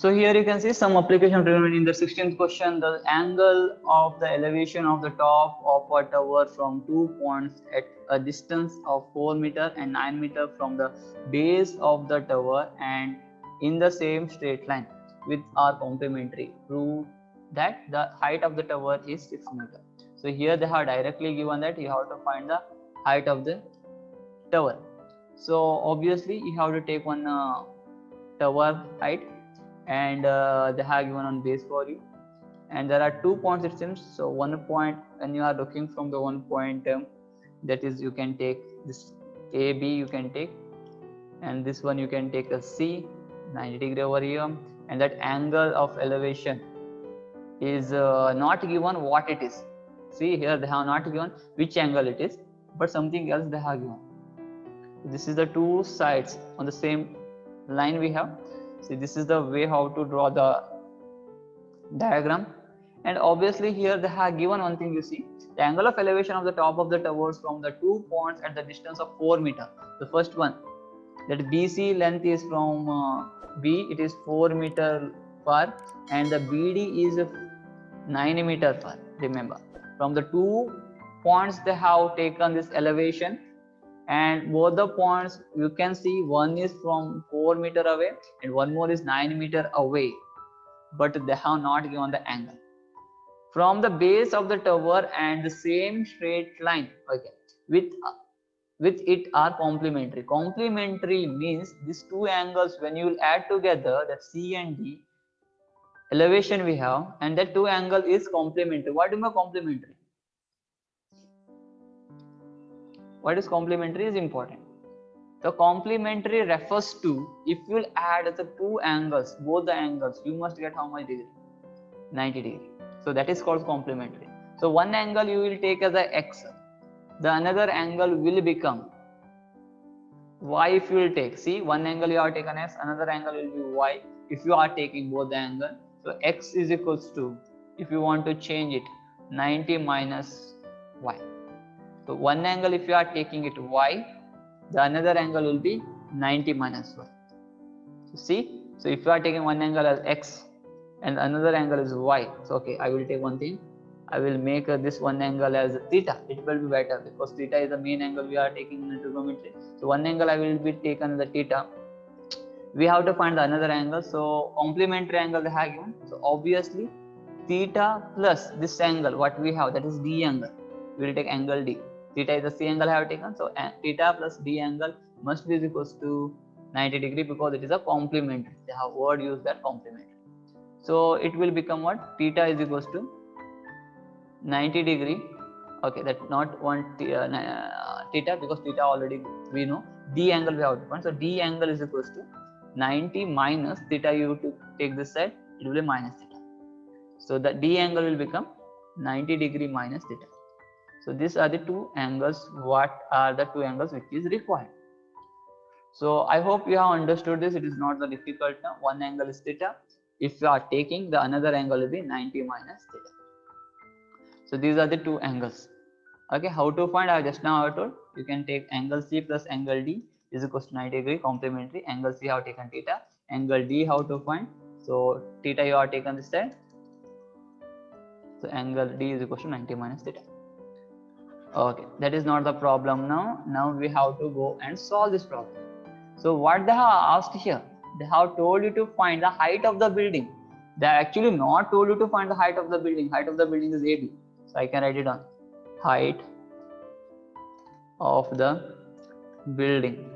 So here you can see some application of trigonometry. In the 16th question, the angle of the elevation of the top of a tower from 2 points at a distance of 4 meter and 9 meter from the base of the tower and in the same straight line with are complementary. Prove that the height of the tower is 6 meter. So here they have directly given that you have to find the height of the tower. So obviously you have to take one tower height, and they have given on base for you, and there are 2 points it seems. So 1 point, when you are looking from the 1 point, that is you can take this AB you can take, and this one you can take a C 90 degree over here, and that angle of elevation is not given what it is. See here they have not given which angle it is, but something else they have given. This is the two sides on the same line we have. See, this is the way how to draw the diagram, and obviously here they have given one thing. You see the angle of elevation of the top of the towers from the 2 points at the distance of 4 meter. The first one, that BC length is from B, it is 4 meter far, and the BD is 9 meter far. Remember, from the 2 points they have taken this elevation, and both the points you can see one is from 4 meter away and one more is 9 meter away, but they have not given the angle from the base of the tower and the same straight line. Okay, with it are complementary. Complementary means these two angles, when you will add together, that C and D elevation we have, and that two angle is complementary. What do you mean complementary? What is complementary is important. The complementary refers to, if you will add the two angles, both the angles, you must get how much degree? 90 degree. So that is called complementary. So one angle you will take as a x, the another angle will become y. If you will take, see, one angle you are taken x, another angle will be y if you are taking both the angle. So x is equals to, if you want to change it, 90 minus y. So one angle if you are taking it y, the another angle will be 90 minus y. So see, so if you are taking one angle as x and another angle is y, so okay, I will take one thing, I will make this one angle as theta. It will be better because theta is the main angle we are taking in trigonometry. So one angle I will be taken the theta. We have to find the another angle. So complementary angle they have given. So obviously theta plus this angle what we have, that is D angle. We will take angle D. Theta is the C angle I have taken. So theta plus D angle must be equals to 90 degree because it is a complementary. They have word used that complementary. So it will become what? Theta is equals to 90 degree. Okay, that not one theta, because theta already we know. D angle we have to find. So D angle is equals to 90 minus theta. You have to take this side, it will be minus theta. So the D angle will become 90 degree minus theta. So these are the two angles. What are the two angles which is required? So I hope you have understood this. It is not the difficult now. One angle is theta. If you are taking, the another angle will be 90 minus theta. So these are the two angles. Okay, how to find? I just now I told you can take angle C plus angle D is equals to 90 degree complementary. Angle C have taken theta. Angle D how to find? So theta you are taken this side. So angle D is equals to 90 minus theta. Okay, that is not the problem now. Now we have to go and solve this problem. So what they have asked here? They have told you to find the height of the building. They are actually not told you to find the height of the building. Height of the building is AB. So I can write it down. Height of the building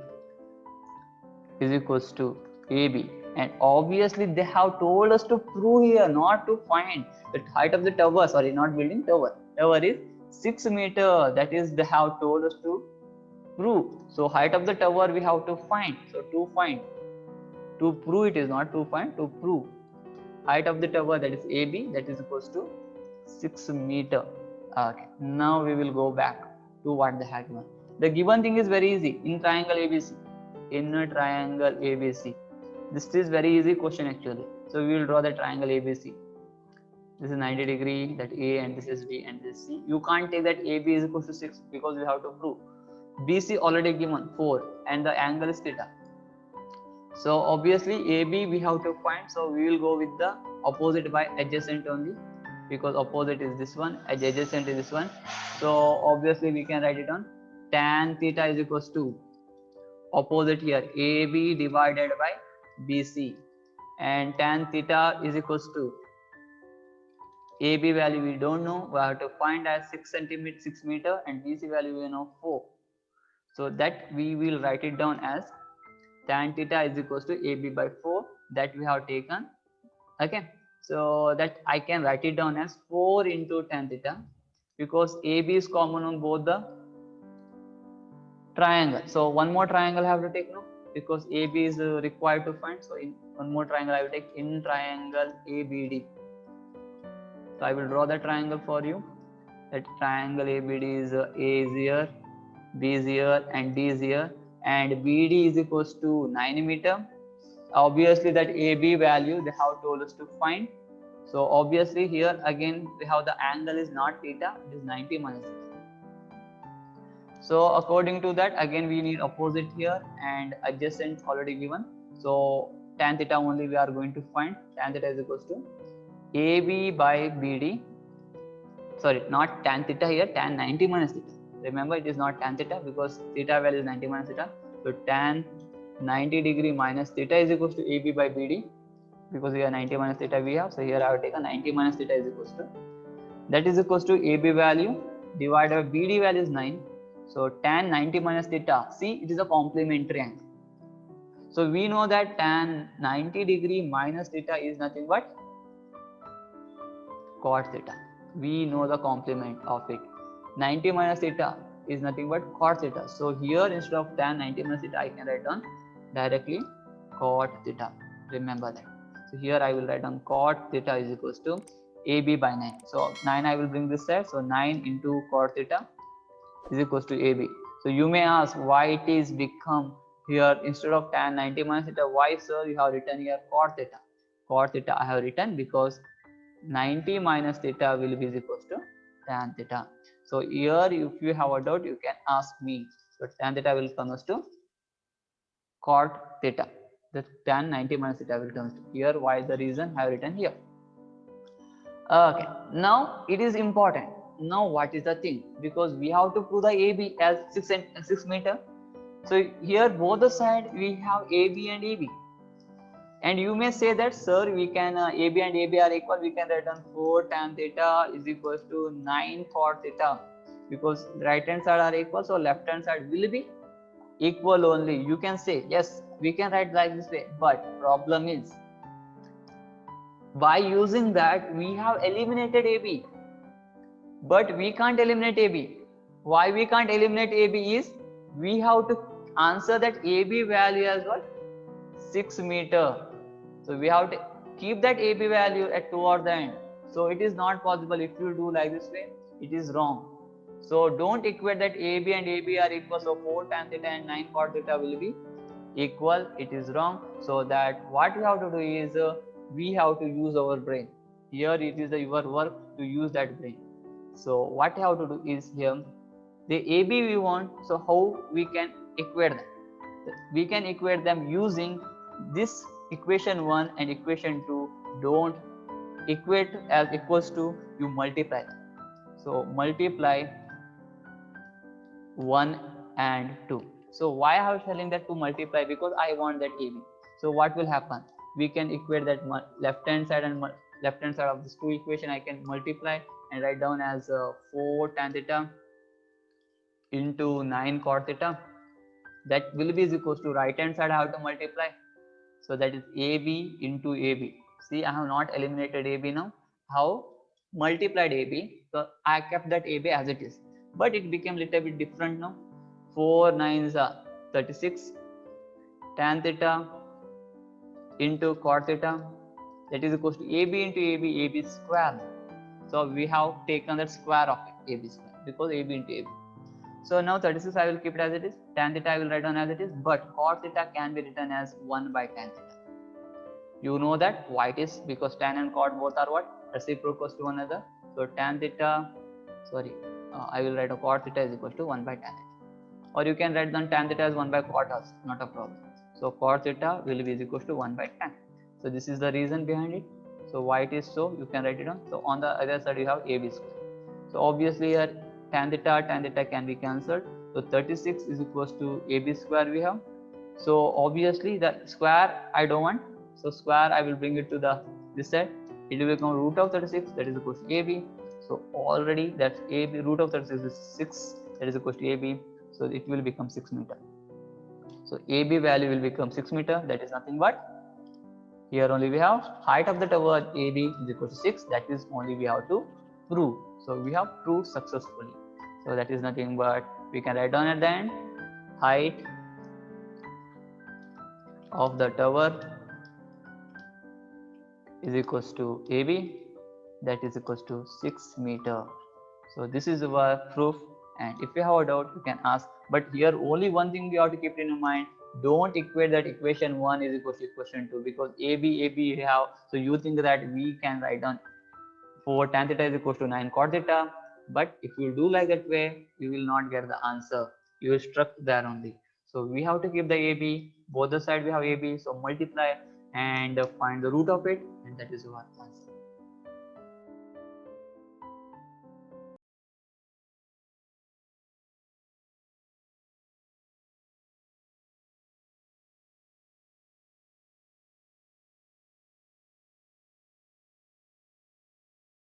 is equals to AB. And obviously they have told us to prove here, not to find the height of the tower. Sorry, not building, tower. Tower is 6 meter. That is they have told us to prove. So height of the tower we have to find. So to find, to prove, it is not to find, to prove height of the tower, that is AB, that is equals to 6 meter. Okay, now we will go back to what they have given. The given thing is very easy. In triangle ABC, in a triangle ABC, this is very easy question actually. So we will draw the triangle ABC. This is 90 degree, that A, and this is B, and this is C. You can't take that AB is equals to 6 because we have to prove. BC already given 4 and the angle is theta. So obviously AB we have to find, so we will go with the opposite by adjacent only, because opposite is this one, adjacent is this one. So obviously we can write it on tan theta is equals to opposite here AB divided by BC, and tan theta is equals to AB value we don't know, we have to find as 6 meter, and BC value we know 4. So that we will write it down as tan theta is equals to AB by 4, that we have taken. Okay, so that I can write it down as 4 into tan theta, because AB is common on both the triangle. So one more triangle I have to take now, because AB is required to find. So in one more triangle I will take in triangle ABD. So I will draw the triangle for you. That triangle ABD is A is here, B is here, and D is here, and BD is equals to 9 meter. Obviously that AB value they have told us to find. So obviously here again we have the angle is not theta, it is 90 minus theta. So according to that, again we need opposite here, and adjacent already given. So tan theta only we are going to find. Tan theta is equals to AB by BD. Sorry, not tan theta here, tan 90 minus theta. Remember, it is not tan theta because theta value is 90 minus theta. So tan 90 degree minus theta is equals to AB by BD, because we are 90 minus theta we have. So here I will take a 90 minus theta is equals to, that is equals to AB value divided by BD value is 9. So tan 90 minus theta, see, it is a complementary angle. So we know that tan 90 degree minus theta is nothing but cot theta. We know the complement of it. 90 minus theta is nothing but cot theta. So here instead of tan 90 minus theta, I can write down directly cot theta. Remember that. So here I will write down cot theta is equals to AB by 9. So 9 I will bring this side. So 9 into cot theta is equals to AB. So you may ask why it is become here instead of tan 90 minus theta. Why, sir, you have written here cot theta? Cot theta I have written because 90 minus theta will be equals to tan theta. So here if you have a doubt, you can ask me. So tan theta will come as to cot theta. The tan 90 minus theta will come to here. Why the reason I have written here. Okay, now it is important. Now what is the thing? Because we have to prove the AB as 6 meter. So here both the side we have AB and AB. And you may say that, sir, we can AB and AB are equal. We can write down 4 tan theta is equals to 9 cot theta, because right hand side are equal, so left hand side will be equal only. You can say yes, we can write like this way, but problem is by using that we have eliminated AB, but we can't eliminate AB. Why we can't eliminate AB is we have to answer that AB value as what? 6 meter. So we have to keep that AB value at toward the end. So it is not possible. If you do like this way, it is wrong. So don't equate that AB and AB are equal. So 4 tan theta and 9 cot theta will be equal. It is wrong. So that what we have to do is we have to use our brain. Here it is your work to use that brain. So what we have to do is here the AB we want. So how we can equate them? We can equate them using this equation 1 and equation 2. Don't equate as equals to, you multiply them. So multiply 1 and 2. So why I am telling that to multiply? Because I want that AB. So what will happen? We can equate that left hand side and left hand side of this two equation. I can multiply and write down as 4 tan theta into 9 cot theta. That will be equals to right hand side I have to multiply. So that is AB into AB. See, I have not eliminated AB now. How? Multiplied AB. So I kept that AB as it is. But it became little bit different now. 4 9s are 36. Tan theta into cot theta. That is equals to AB into AB, AB square. So we have taken that square of it, AB square, because AB into AB. So now 36 I will keep it as it is. Tan theta I will write down as it is. But cot theta can be written as 1 by tan theta. You know that why it is? Because tan and cot both are what? Reciprocals to one another. So tan theta, I will write a cot theta is equal to 1 by tan theta. Or you can write down tan theta as 1 by cot also, not a problem. So cot theta will be is equals to 1 by tan. So this is the reason behind it. So why it is so, you can write it down. So on the other side you have AB square. So obviously here tan theta can be cancelled. So 36 is equals to AB square we have. So obviously the square I don't want. So square I will bring it to the this side. It will become root of 36, that is equals to AB. So already that's AB, root of 36 is 6, that is equals to AB. So it will become 6 meter. So AB value will become 6 meter, that is nothing but, here only we have height of the tower AB is equal to 6, that is only we have to prove. So we have proved successfully. So that is nothing but, we can write down at the end, height of the tower is equals to AB, that is equals to 6 meter. So this is our proof, and if you have a doubt you can ask, but here only one thing we have to keep in mind, don't equate that equation 1 is equals to equation 2, because AB we have, so you think that we can write down for tan theta is equals to 9 cot theta, but if you do like that way you will not get the answer, you will stuck there only. So we have to keep the AB, both the side we have AB, so multiply and find the root of it, and that is our answer.